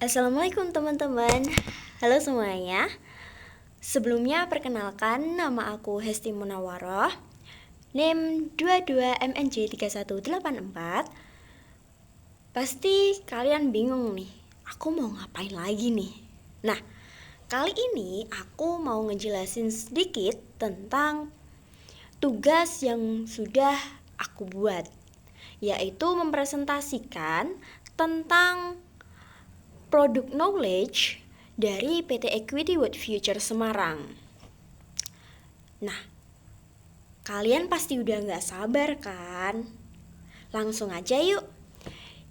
Assalamualaikum teman-teman. Halo semuanya. Sebelumnya perkenalkan, nama aku Hesti Munawaroh, NIM 22MNJ3184. Pasti kalian bingung nih, aku mau ngapain lagi nih? Nah, kali ini aku mau ngejelasin sedikit tentang tugas yang sudah aku buat, yaitu mempresentasikan tentang produk knowledge dari PT Equity World Future Semarang. Nah, kalian pasti udah gak sabar kan? Langsung aja yuk.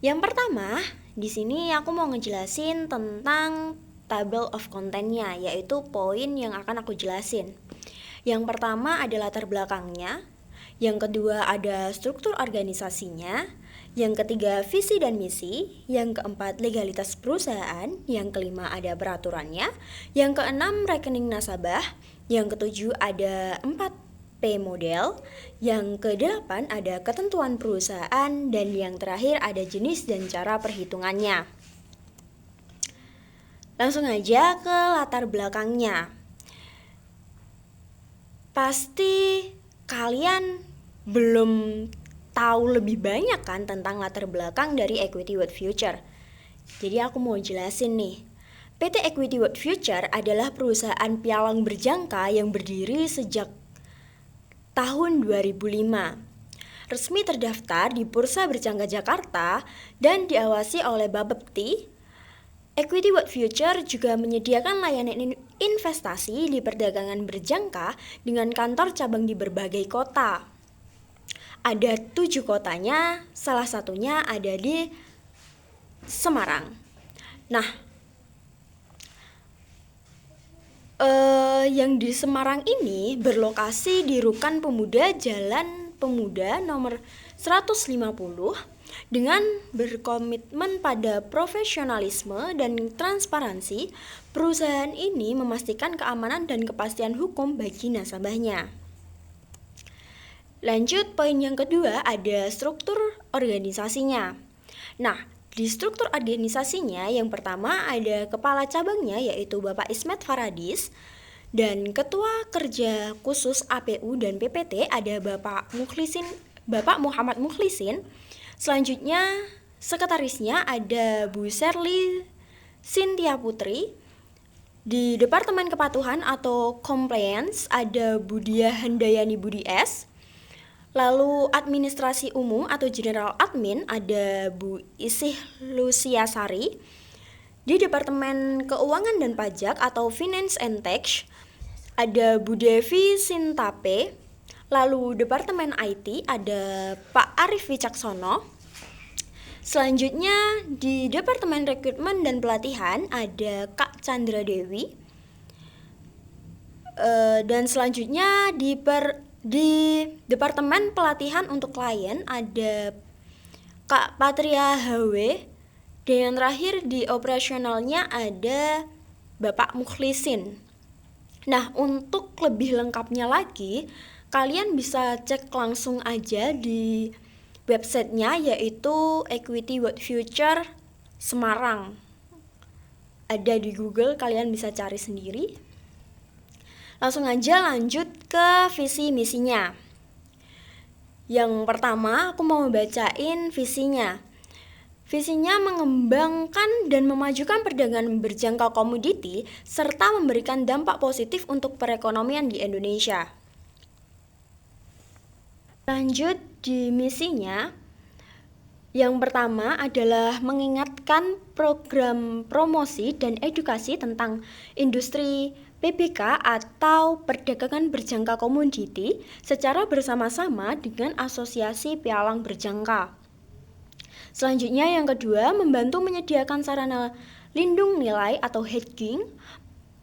Yang pertama, di sini aku mau ngejelasin tentang table of content-nya, yaitu poin yang akan aku jelasin. Yang pertama ada latar belakangnya, yang kedua ada struktur organisasinya, yang ketiga visi dan misi, yang keempat legalitas perusahaan, yang kelima ada peraturannya, yang keenam rekening nasabah, yang ketujuh ada 4P model, yang kedelapan ada ketentuan perusahaan, dan yang terakhir ada jenis dan cara perhitungannya. Langsung aja ke latar belakangnya. Pasti kalian belum tahu lebih banyak kan tentang latar belakang dari Equity World Future. Jadi aku mau jelasin nih. PT Equity World Future adalah perusahaan pialang berjangka yang berdiri sejak tahun 2005. Resmi terdaftar di Bursa Berjangka Jakarta dan diawasi oleh Bapepti. Equity World Future juga menyediakan layanan investasi di perdagangan berjangka dengan kantor cabang di berbagai kota. Ada 7 kotanya, salah satunya ada di Semarang. Nah, yang di Semarang ini berlokasi di Rukan Pemuda Jalan Pemuda nomor 150 dengan berkomitmen pada profesionalisme dan transparansi. Perusahaan ini memastikan keamanan dan kepastian hukum bagi nasabahnya. Lanjut, poin yang kedua ada struktur organisasinya. Nah, di struktur organisasinya yang pertama ada kepala cabangnya yaitu Bapak Ismet Faradis, dan ketua kerja khusus APU dan PPT ada Bapak Muhammad Mukhlisin. Selanjutnya sekretarisnya ada Bu Sherly Cynthia Putri. Di Departemen Kepatuhan atau Compliance ada Bu Diah Handayani Budi S. Lalu administrasi umum atau general admin ada Bu Isih Lusiasari. Di Departemen Keuangan dan Pajak atau Finance and Tax ada Bu Devi Sintape. Lalu Departemen IT ada Pak Arif Wicaksono. Selanjutnya di Departemen Rekrutmen dan Pelatihan ada Kak Chandra Dewi. Dan selanjutnya di Departemen Pelatihan untuk Klien ada Kak Patria HW. Dan yang terakhir di operasionalnya ada Bapak Mukhlisin. Nah, untuk lebih lengkapnya lagi, kalian bisa cek langsung aja di websitenya yaitu Equity World Future Semarang. Ada di Google, kalian bisa cari sendiri. Langsung aja lanjut ke visi misinya. Yang pertama aku mau bacain visinya. Visinya mengembangkan dan memajukan perdagangan berjangka komoditi serta memberikan dampak positif untuk perekonomian di Indonesia. Lanjut di misinya, yang pertama adalah mengingatkan program promosi dan edukasi tentang industri PBK atau perdagangan berjangka komoditi secara bersama-sama dengan asosiasi pialang berjangka. Selanjutnya yang kedua, membantu menyediakan sarana lindung nilai atau hedging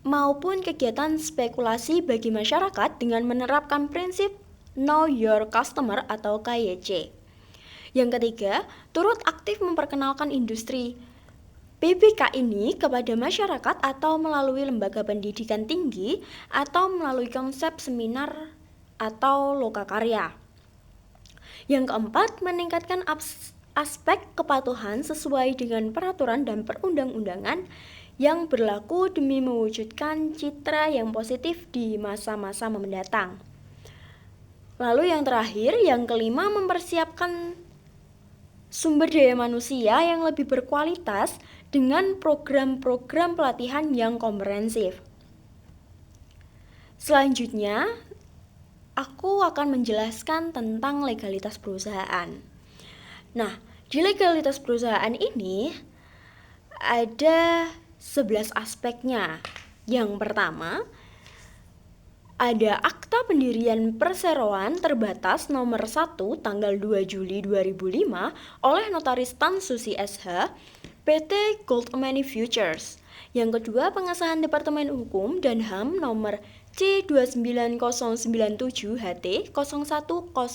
maupun kegiatan spekulasi bagi masyarakat dengan menerapkan prinsip Know Your Customer atau KYC. Yang ketiga, turut aktif memperkenalkan industri PBK ini kepada masyarakat atau melalui lembaga pendidikan tinggi atau melalui konsep seminar atau lokakarya. Yang keempat, meningkatkan aspek kepatuhan sesuai dengan peraturan dan perundang-undangan yang berlaku demi mewujudkan citra yang positif di masa-masa mendatang. Lalu yang terakhir, yang kelima, mempersiapkan sumber daya manusia yang lebih berkualitas dengan program-program pelatihan yang komprehensif. Selanjutnya, aku akan menjelaskan tentang legalitas perusahaan. Nah, di legalitas perusahaan ini ada 11 aspeknya. Yang pertama, ada Akta Pendirian Perseroan Terbatas nomor 1 tanggal 2 Juli 2005 oleh Notaris Tan Susi SH, PT Gold Money Futures. Yang kedua, pengesahan Departemen Hukum dan HAM nomor C29097 HT 01010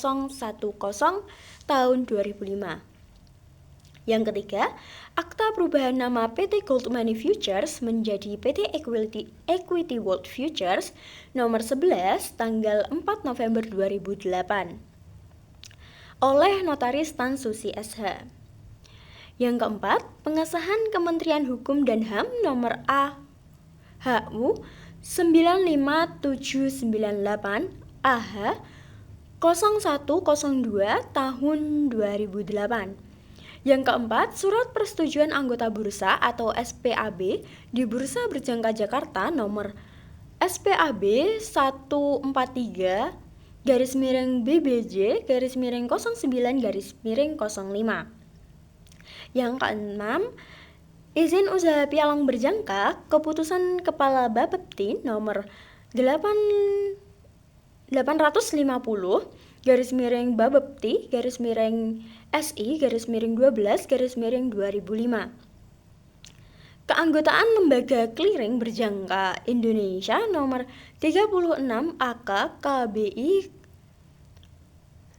tahun 2005. Yang ketiga, Akta Perubahan Nama PT Gold Money Futures menjadi PT Equity World Futures nomor 11 tanggal 4 November 2008 oleh Notaris Tan Susi SH. Yang keempat, pengesahan Kementerian Hukum dan HAM nomor AHU 95798 AH 0102 tahun 2008. Yang keempat, surat persetujuan anggota bursa atau SPAB di Bursa Berjangka Jakarta nomor SPAB 143 BBJ 09 Yang keenam, izin usaha pialang berjangka keputusan Kepala Bapepti nomor 850 Bapepti SI 12 2005. Keanggotaan Lembaga Clearing Berjangka Indonesia nomor 36 AK KBI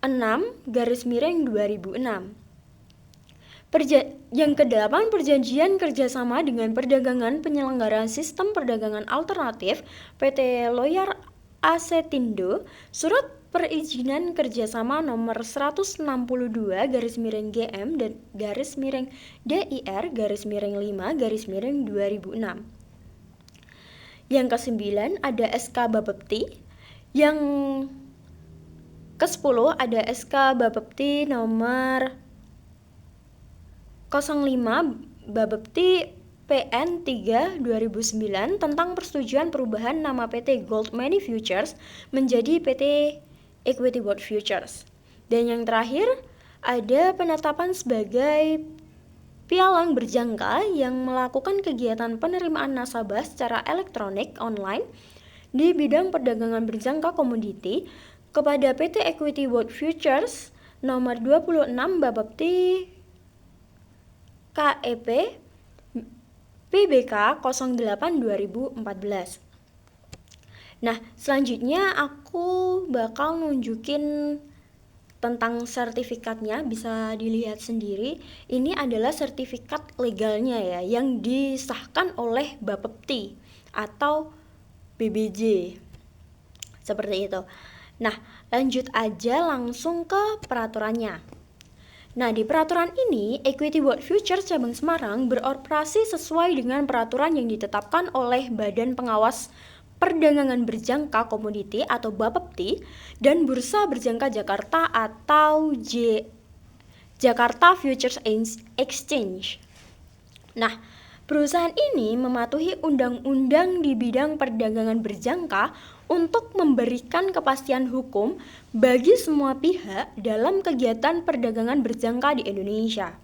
6 2006. Yang kedelapan, perjanjian kerjasama dengan perdagangan penyelenggaraan sistem perdagangan alternatif PT Loyar Asetindo, surat perizinan kerjasama nomor 162 GM dan DIR 5 Yang kesembilan, ada SK Bapepti. Yang ke-10 ada SK Bapepti nomor 05 Bapepti PN 3 2009 tentang persetujuan perubahan nama PT Gold Money Futures menjadi PT Equity World Futures. Dan yang terakhir, ada penetapan sebagai pialang berjangka yang melakukan kegiatan penerimaan nasabah secara elektronik online di bidang perdagangan berjangka komoditi kepada PT Equity World Futures nomor 26 Bapepti KEP PBK 08 2014. Nah, selanjutnya aku bakal nunjukin tentang sertifikatnya, bisa dilihat sendiri. Ini adalah sertifikat legalnya ya, yang disahkan oleh Bapepti atau BBJ. Seperti itu. Nah, lanjut aja langsung ke peraturannya. Nah, di peraturan ini, Equity World Futures Cabang Semarang beroperasi sesuai dengan peraturan yang ditetapkan oleh Badan Pengawas Perdagangan Berjangka Komoditi atau Bapepti dan Bursa Berjangka Jakarta atau Jakarta Futures Exchange. Nah, perusahaan ini mematuhi undang-undang di bidang perdagangan berjangka untuk memberikan kepastian hukum bagi semua pihak dalam kegiatan perdagangan berjangka di Indonesia.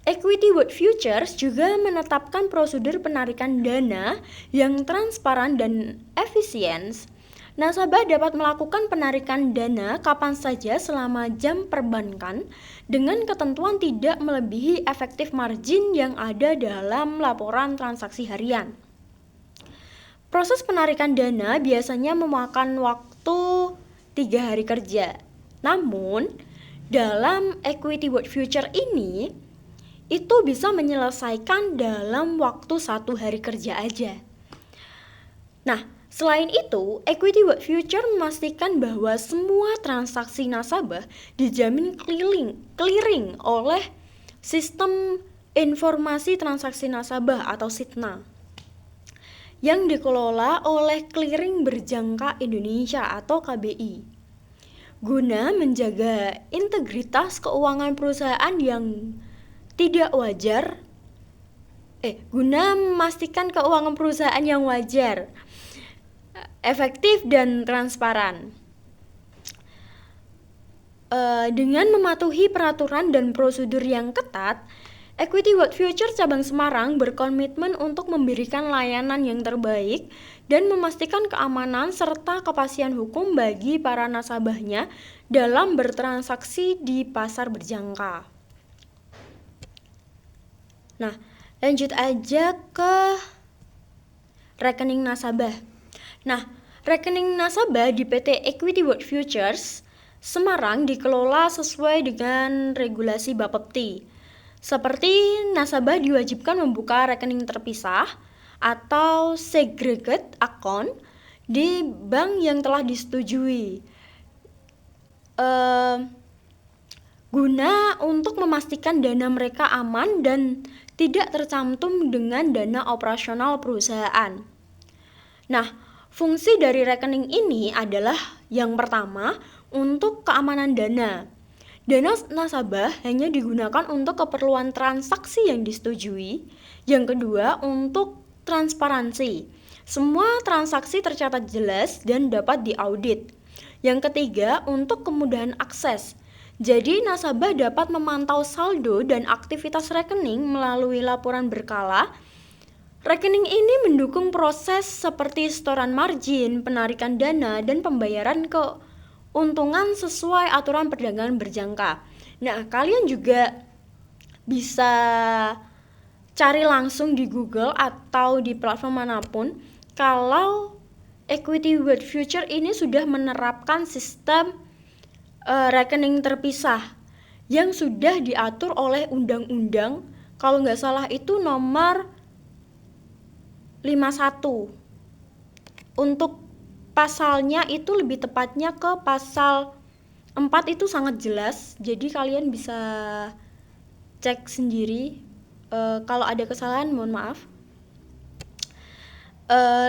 Equity World Futures juga menetapkan prosedur penarikan dana yang transparan dan efisien. Nasabah dapat melakukan penarikan dana kapan saja selama jam perbankan dengan ketentuan tidak melebihi efektif margin yang ada dalam laporan transaksi harian. Proses penarikan dana biasanya memakan waktu 3 hari kerja. Namun, dalam Equity World Future ini, itu bisa menyelesaikan dalam waktu 1 hari kerja aja. Nah, Selain itu, Equity World Future memastikan bahwa semua transaksi nasabah dijamin clearing oleh Sistem Informasi Transaksi Nasabah atau SITNA yang dikelola oleh Clearing Berjangka Indonesia atau KBI guna menjaga integritas keuangan perusahaan yang tidak wajar guna memastikan keuangan perusahaan yang wajar, efektif dan transparan. Dengan mematuhi peraturan dan prosedur yang ketat, Equity World Future Cabang Semarang berkomitmen untuk memberikan layanan yang terbaik dan memastikan keamanan serta kepastian hukum bagi para nasabahnya dalam bertransaksi di pasar berjangka. Nah, lanjut aja ke rekening nasabah. Nah, rekening nasabah di PT Equity World Futures Semarang dikelola sesuai dengan regulasi Bapepti. Seperti nasabah diwajibkan membuka rekening terpisah atau segregate account di bank yang telah disetujui. Guna untuk memastikan dana mereka aman dan tidak tercantum dengan dana operasional perusahaan. Nah, fungsi dari rekening ini adalah yang pertama, untuk keamanan dana. Dana nasabah hanya digunakan untuk keperluan transaksi yang disetujui. Yang kedua, untuk transparansi. Semua transaksi tercatat jelas dan dapat diaudit. Yang ketiga, untuk kemudahan akses. Jadi, nasabah dapat memantau saldo dan aktivitas rekening melalui laporan berkala. Rekening ini mendukung proses seperti setoran margin, penarikan dana, dan pembayaran keuntungan sesuai aturan perdagangan berjangka. Nah, kalian juga bisa cari langsung di Google atau di platform manapun kalau Equity World Future ini sudah menerapkan sistem rekening terpisah yang sudah diatur oleh undang-undang, kalau nggak salah itu nomor 51. Untuk pasalnya itu lebih tepatnya ke pasal 4 itu sangat jelas, jadi kalian bisa cek sendiri. Kalau ada kesalahan mohon maaf.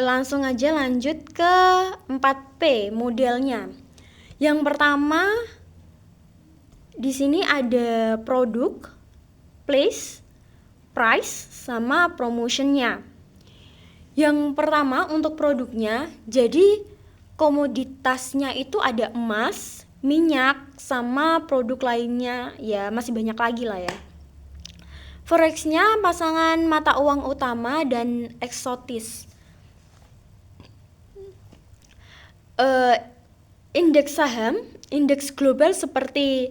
Langsung aja lanjut ke 4P modelnya. Yang pertama di sini ada produk, place, price, sama promotionnya. Yang pertama untuk produknya, jadi komoditasnya itu ada emas, minyak, sama produk lainnya, ya masih banyak lagi lah ya. Forex-nya pasangan mata uang utama dan eksotis. Indeks saham, indeks global seperti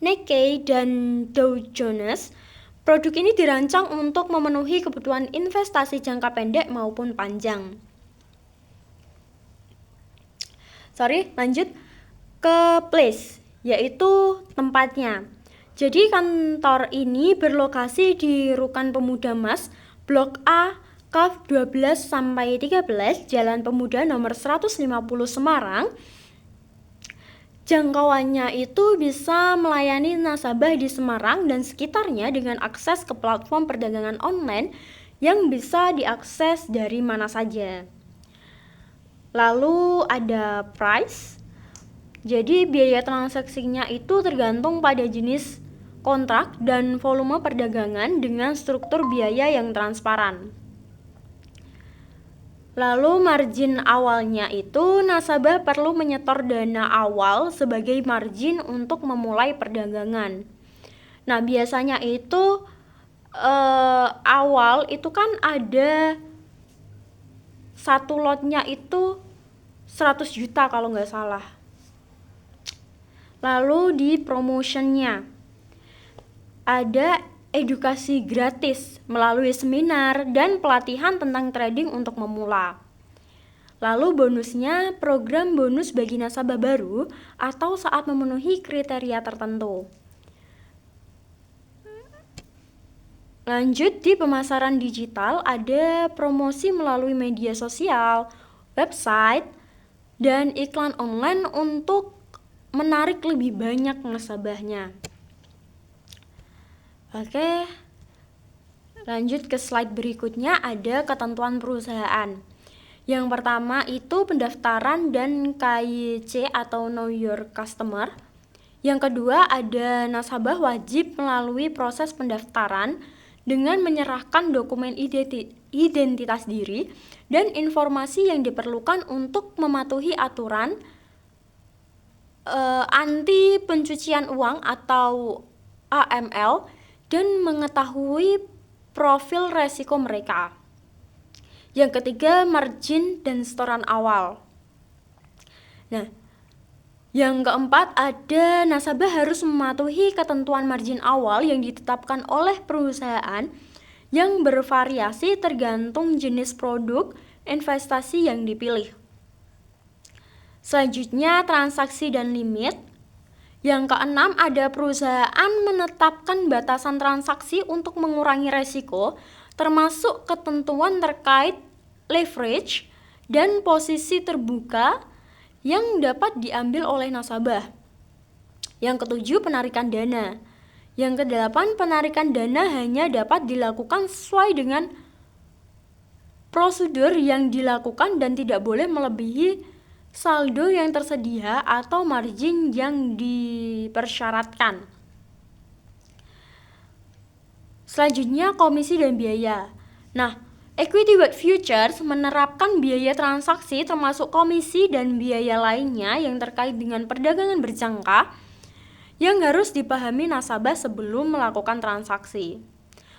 Nikkei dan Dow Jones. Produk ini dirancang untuk memenuhi kebutuhan investasi jangka pendek maupun panjang. Lanjut ke place, yaitu tempatnya. Jadi kantor ini berlokasi di Rukan Pemuda Mas, Blok A, Kaf 12-13, Jalan Pemuda nomor 150 Semarang. Jangkauannya itu bisa melayani nasabah di Semarang dan sekitarnya dengan akses ke platform perdagangan online yang bisa diakses dari mana saja. Lalu ada price. Jadi biaya transaksinya itu tergantung pada jenis kontrak dan volume perdagangan dengan struktur biaya yang transparan. Lalu margin awalnya itu nasabah perlu menyetor dana awal sebagai margin untuk memulai perdagangan. Nah, biasanya itu awal itu kan ada satu lotnya itu 100 juta kalau nggak salah. Lalu di promotionnya ada edukasi gratis melalui seminar dan pelatihan tentang trading untuk memula. Lalu bonusnya program bonus bagi nasabah baru atau saat memenuhi kriteria tertentu. Lanjut di pemasaran digital ada promosi melalui media sosial, website, dan iklan online untuk menarik lebih banyak nasabahnya. Oke, lanjut ke slide berikutnya, ada ketentuan perusahaan. Yang pertama itu pendaftaran dan KYC atau Know Your Customer. Yang kedua ada nasabah wajib melalui proses pendaftaran dengan menyerahkan dokumen identitas diri dan informasi yang diperlukan untuk mematuhi aturan anti pencucian uang atau AML dan mengetahui profil resiko mereka. Yang ketiga, margin dan setoran awal. Nah, yang keempat, ada nasabah harus mematuhi ketentuan margin awal yang ditetapkan oleh perusahaan yang bervariasi tergantung jenis produk investasi yang dipilih. Selanjutnya, transaksi dan limit. Yang keenam, ada perusahaan menetapkan batasan transaksi untuk mengurangi resiko, termasuk ketentuan terkait leverage dan posisi terbuka yang dapat diambil oleh nasabah. Yang ketujuh, penarikan dana. Yang kedelapan, penarikan dana hanya dapat dilakukan sesuai dengan prosedur yang dilakukan dan tidak boleh melebihi saldo yang tersedia atau margin yang dipersyaratkan. Selanjutnya, komisi dan biaya. Nah, Equity What Futures menerapkan biaya transaksi termasuk komisi dan biaya lainnya yang terkait dengan perdagangan berjangka yang harus dipahami nasabah sebelum melakukan transaksi.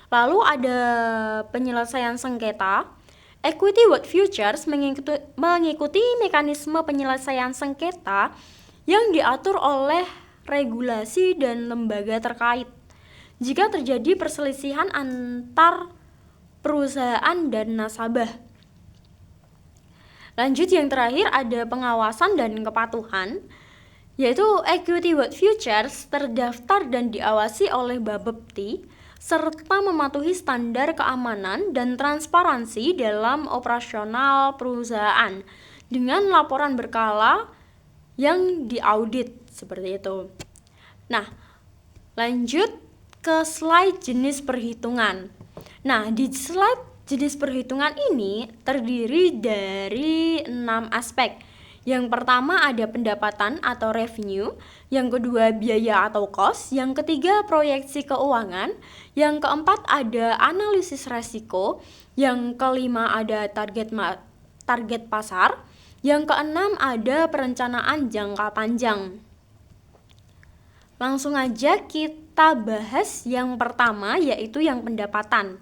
Lalu ada penyelesaian sengketa. Equity What Futures mengikuti mekanisme penyelesaian sengketa yang diatur oleh regulasi dan lembaga terkait. Jika terjadi perselisihan antar perusahaan dan nasabah. Lanjut, yang terakhir ada pengawasan dan kepatuhan, yaitu Equity What Futures terdaftar dan diawasi oleh Bapepti serta mematuhi standar keamanan dan transparansi dalam operasional perusahaan dengan laporan berkala yang diaudit seperti itu. Nah, lanjut ke slide jenis perhitungan. Nah, di slide jenis perhitungan ini terdiri dari 6 aspek. Yang pertama ada pendapatan atau revenue, yang kedua biaya atau cost, yang ketiga proyeksi keuangan, yang keempat ada analisis resiko, yang kelima ada target pasar, yang keenam ada perencanaan jangka panjang. Langsung aja kita bahas yang pertama, yaitu yang pendapatan.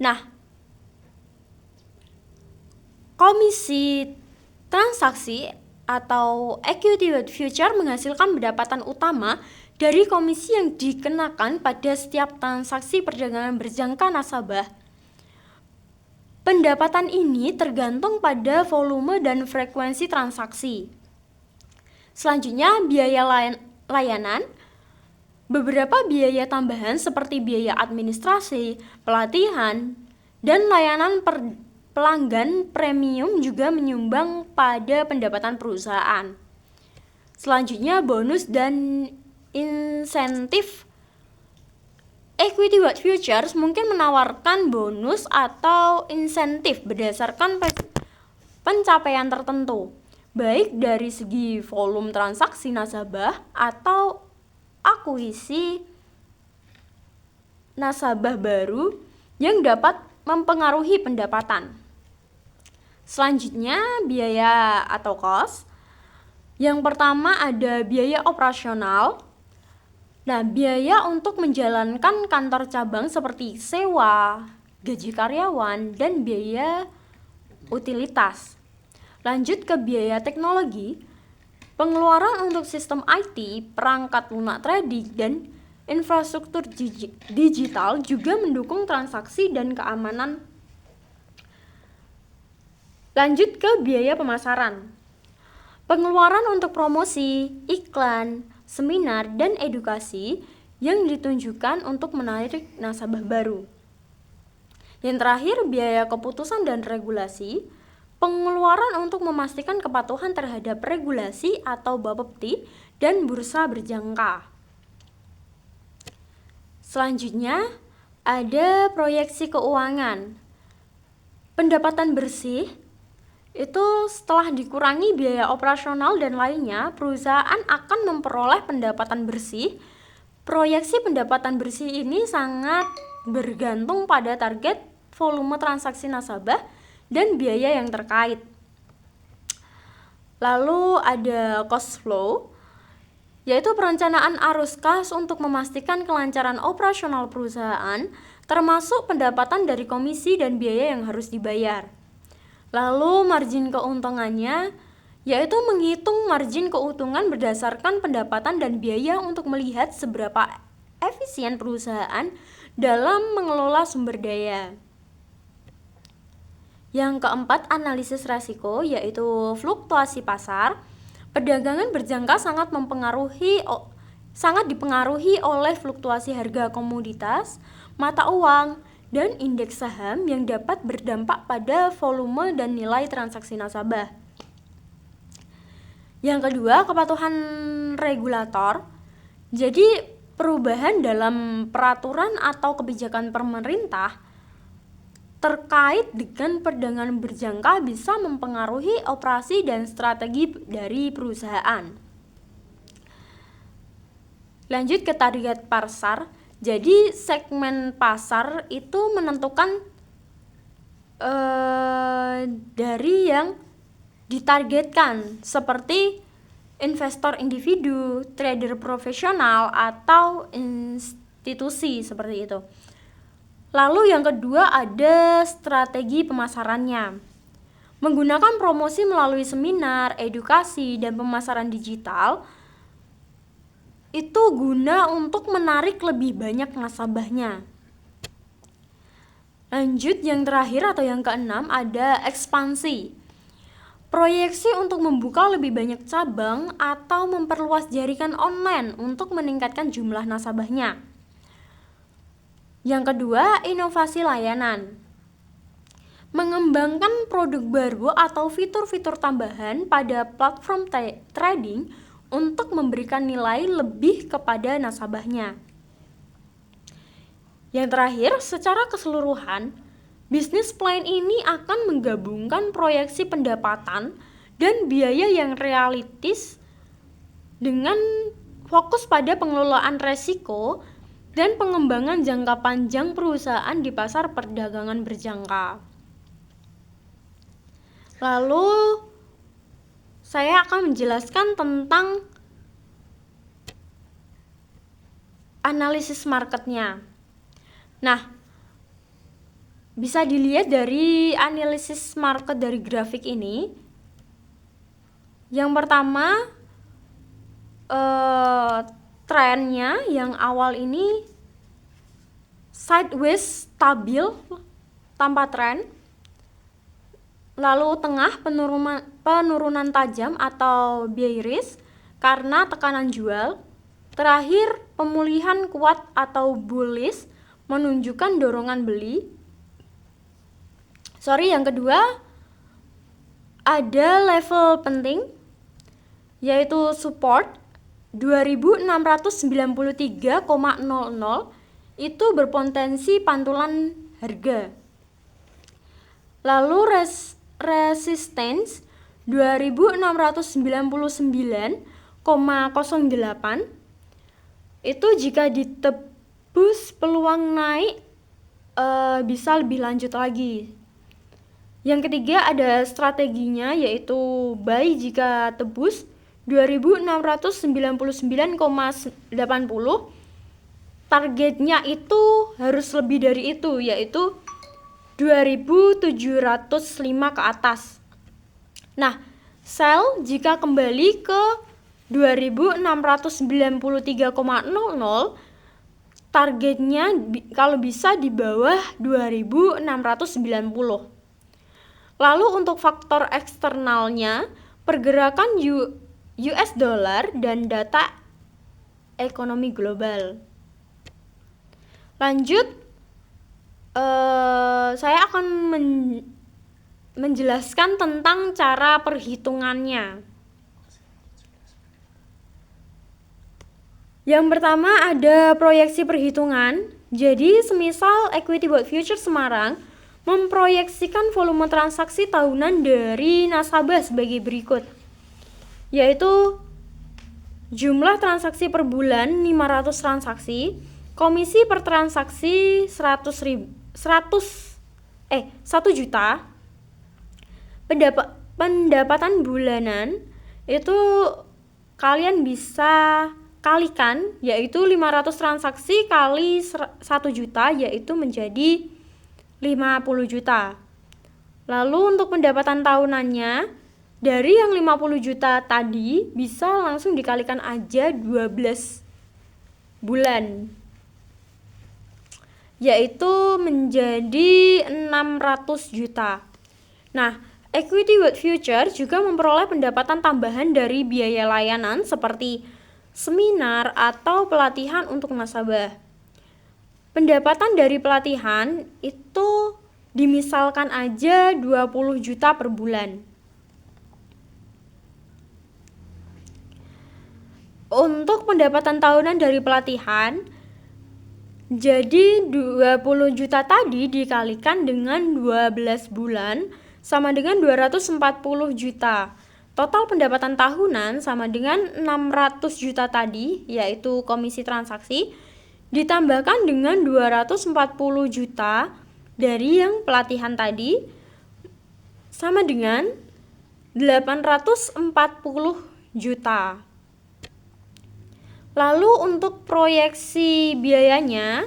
Nah, komisi transaksi atau Equity What Futures menghasilkan pendapatan utama dari komisi yang dikenakan pada setiap transaksi perdagangan berjangka nasabah. Pendapatan ini tergantung pada volume dan frekuensi transaksi. Selanjutnya, biaya layanan. Beberapa biaya tambahan seperti biaya administrasi, pelatihan, dan layanan pelanggan premium juga menyumbang pada pendapatan perusahaan. Selanjutnya, bonus dan insentif. Equity What Futures mungkin menawarkan bonus atau insentif berdasarkan pencapaian tertentu, baik dari segi volume transaksi nasabah atau akuisisi nasabah baru yang dapat mempengaruhi pendapatan. Selanjutnya, biaya atau cost. Yang pertama ada biaya operasional. Nah, biaya untuk menjalankan kantor cabang seperti sewa, gaji karyawan, dan biaya utilitas. Lanjut ke biaya teknologi. Pengeluaran untuk sistem IT, perangkat lunak trading, dan infrastruktur digital juga mendukung transaksi dan keamanan. Lanjut ke biaya pemasaran. Pengeluaran untuk promosi, iklan, seminar, dan edukasi yang ditunjukkan untuk menarik nasabah baru. Yang terakhir, biaya keputusan dan regulasi. Pengeluaran untuk memastikan kepatuhan terhadap regulasi atau Bapepti dan bursa berjangka. Selanjutnya, ada proyeksi keuangan. Pendapatan bersih itu setelah dikurangi biaya operasional dan lainnya, perusahaan akan memperoleh pendapatan bersih. Proyeksi pendapatan bersih ini sangat bergantung pada target volume transaksi nasabah dan biaya yang terkait. Lalu ada cost flow, yaitu perencanaan arus kas untuk memastikan kelancaran operasional perusahaan, termasuk pendapatan dari komisi dan biaya yang harus dibayar. Lalu margin keuntungannya, yaitu menghitung margin keuntungan berdasarkan pendapatan dan biaya untuk melihat seberapa efisien perusahaan dalam mengelola sumber daya. Yang keempat, analisis risiko, yaitu fluktuasi pasar. Perdagangan berjangka sangat dipengaruhi oleh fluktuasi harga komoditas, mata uang, dan indeks saham yang dapat berdampak pada volume dan nilai transaksi nasabah. Yang kedua, kepatuhan regulator. Jadi, perubahan dalam peraturan atau kebijakan pemerintah terkait dengan perdagangan berjangka bisa mempengaruhi operasi dan strategi dari perusahaan. Lanjut ke target pasar. Jadi segmen pasar itu menentukan dari yang ditargetkan, seperti investor individu, trader profesional, atau institusi seperti itu. Lalu yang kedua ada strategi pemasarannya. Menggunakan promosi melalui seminar, edukasi, dan pemasaran digital itu guna untuk menarik lebih banyak nasabahnya. Lanjut yang terakhir atau yang keenam ada ekspansi. Proyeksi untuk membuka lebih banyak cabang atau memperluas jaringan online untuk meningkatkan jumlah nasabahnya. Yang kedua, inovasi layanan. Mengembangkan produk baru atau fitur-fitur tambahan pada platform trading untuk memberikan nilai lebih kepada nasabahnya. Yang terakhir, secara keseluruhan, bisnis plan ini akan menggabungkan proyeksi pendapatan dan biaya yang realistis dengan fokus pada pengelolaan resiko dan pengembangan jangka panjang perusahaan di pasar perdagangan berjangka. Lalu, saya akan menjelaskan tentang analisis marketnya. Nah, bisa dilihat dari analisis market dari grafik ini. Yang pertama, trennya yang awal ini sideways stabil tanpa tren. Lalu tengah penurunan tajam atau bearish karena tekanan jual. Terakhir pemulihan kuat atau bullish menunjukkan dorongan beli. Yang kedua ada level penting yaitu support 2693,00 itu berpotensi pantulan harga. Lalu resistance 2699,08 itu jika ditebus peluang naik bisa lebih lanjut lagi. Yang ketiga ada strateginya yaitu buy jika tebus 2699,80. Targetnya itu harus lebih dari itu, yaitu 2705 ke atas. Nah, sell jika kembali ke 2693,00, targetnya kalau bisa di bawah 2690. Lalu untuk faktor eksternalnya, pergerakan US dollar dan data ekonomi global. Lanjut Saya akan menjelaskan tentang cara perhitungannya. Yang pertama ada proyeksi perhitungan. Jadi, semisal Equity Bond Future Semarang memproyeksikan volume transaksi tahunan dari nasabah sebagai berikut, yaitu jumlah transaksi per bulan 500 transaksi, komisi per transaksi 1 juta, pendapatan bulanan itu kalian bisa kalikan, yaitu 500 transaksi kali 1 juta, yaitu menjadi 50 juta. Lalu untuk pendapatan tahunannya, dari yang 50 juta tadi bisa langsung dikalikan aja 12 bulan, yaitu menjadi 600 juta. Nah, Equity Bond Future juga memperoleh pendapatan tambahan dari biaya layanan seperti seminar atau pelatihan untuk nasabah. Pendapatan dari pelatihan itu dimisalkan aja 20 juta per bulan. Untuk pendapatan tahunan dari pelatihan, jadi 20 juta tadi dikalikan dengan 12 bulan sama dengan 240 juta. Total pendapatan tahunan sama dengan 600 juta tadi, yaitu komisi transaksi, ditambahkan dengan 240 juta dari yang pelatihan tadi, sama dengan 840 juta. Lalu untuk proyeksi biayanya,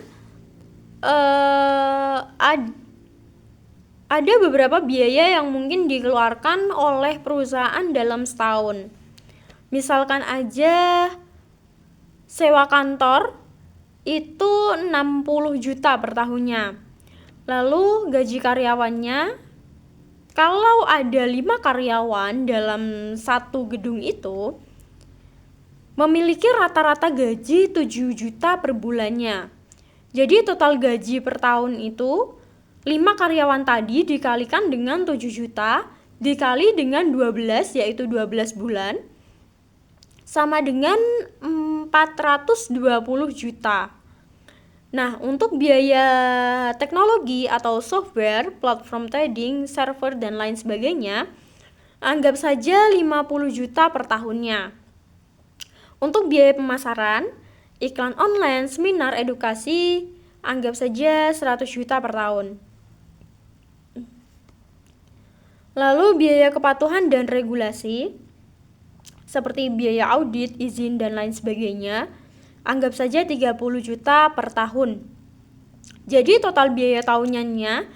ada beberapa biaya yang mungkin dikeluarkan oleh perusahaan dalam setahun. Misalkan aja sewa kantor itu 60 juta per tahunnya. Lalu gaji karyawannya, kalau ada 5 karyawan dalam satu gedung itu, memiliki rata-rata gaji 7 juta per bulannya. Jadi total gaji per tahun itu 5 karyawan tadi dikalikan dengan 7 juta dikali dengan 12, yaitu 12 bulan, sama dengan 420 juta. Nah, untuk biaya teknologi atau software, platform trading, server, dan lain sebagainya, anggap saja 50 juta per tahunnya. Untuk biaya pemasaran, iklan online, seminar, edukasi, anggap saja 100 juta per tahun. Lalu biaya kepatuhan dan regulasi, seperti biaya audit, izin, dan lain sebagainya, anggap saja 30 juta per tahun. Jadi total biaya tahunannya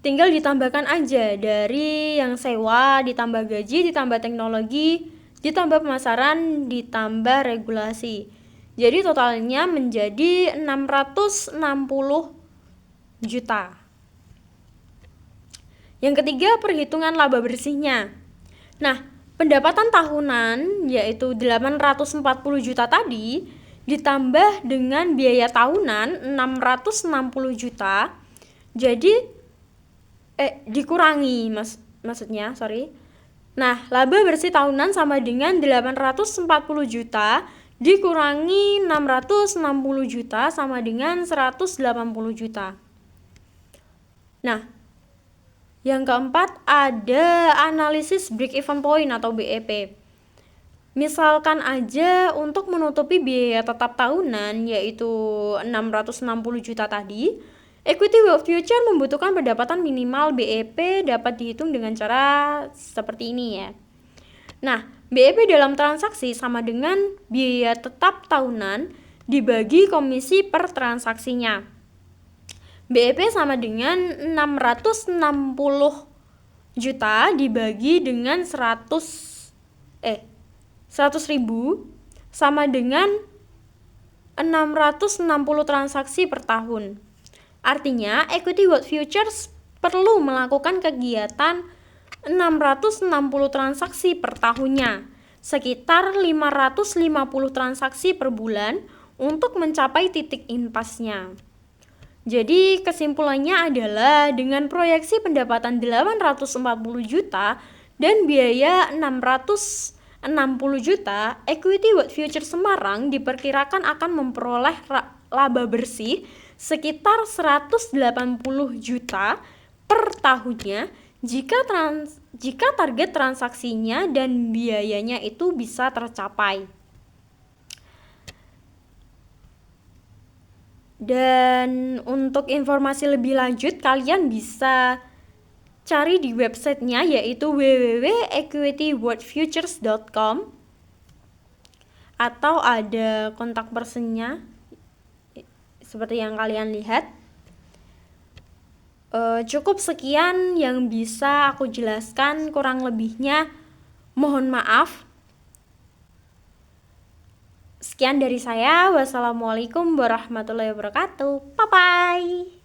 tinggal ditambahkan aja dari yang sewa, ditambah gaji, ditambah teknologi, ditambah pemasaran, ditambah regulasi. Jadi totalnya menjadi 660 juta. Yang ketiga, perhitungan laba bersihnya. Nah, pendapatan tahunan yaitu 840 juta tadi ditambah dengan biaya tahunan 660 juta. Jadi dikurangi maksudnya. Nah, laba bersih tahunan sama dengan 840 juta dikurangi 660 juta sama dengan 180 juta. Nah, yang keempat ada analisis break-even point atau BEP. Misalkan aja untuk menutupi biaya tetap tahunan yaitu 660 juta tadi, Equity Bond Future membutuhkan pendapatan minimal BEP dapat dihitung dengan cara seperti ini ya. Nah, BEP dalam transaksi sama dengan biaya tetap tahunan dibagi komisi per transaksinya. BEP sama dengan 660 juta dibagi dengan 100 ribu sama dengan 660 transaksi per tahun. Artinya, Equity Bond Futures perlu melakukan kegiatan 660 transaksi per tahunnya, sekitar 550 transaksi per bulan untuk mencapai titik impasnya. Jadi kesimpulannya adalah dengan proyeksi pendapatan 840 juta dan biaya 660 juta, Equity World Future Semarang diperkirakan akan memperoleh laba bersih sekitar 180 juta per tahunnya jika target transaksinya dan biayanya itu bisa tercapai. Dan untuk informasi lebih lanjut kalian bisa cari di websitenya yaitu www.equityworldfutures.com atau ada kontak personnya seperti yang kalian lihat. Cukup sekian yang bisa aku jelaskan, kurang lebihnya mohon maaf. Sekian dari saya. Wassalamualaikum warahmatullahi wabarakatuh. Bye-bye.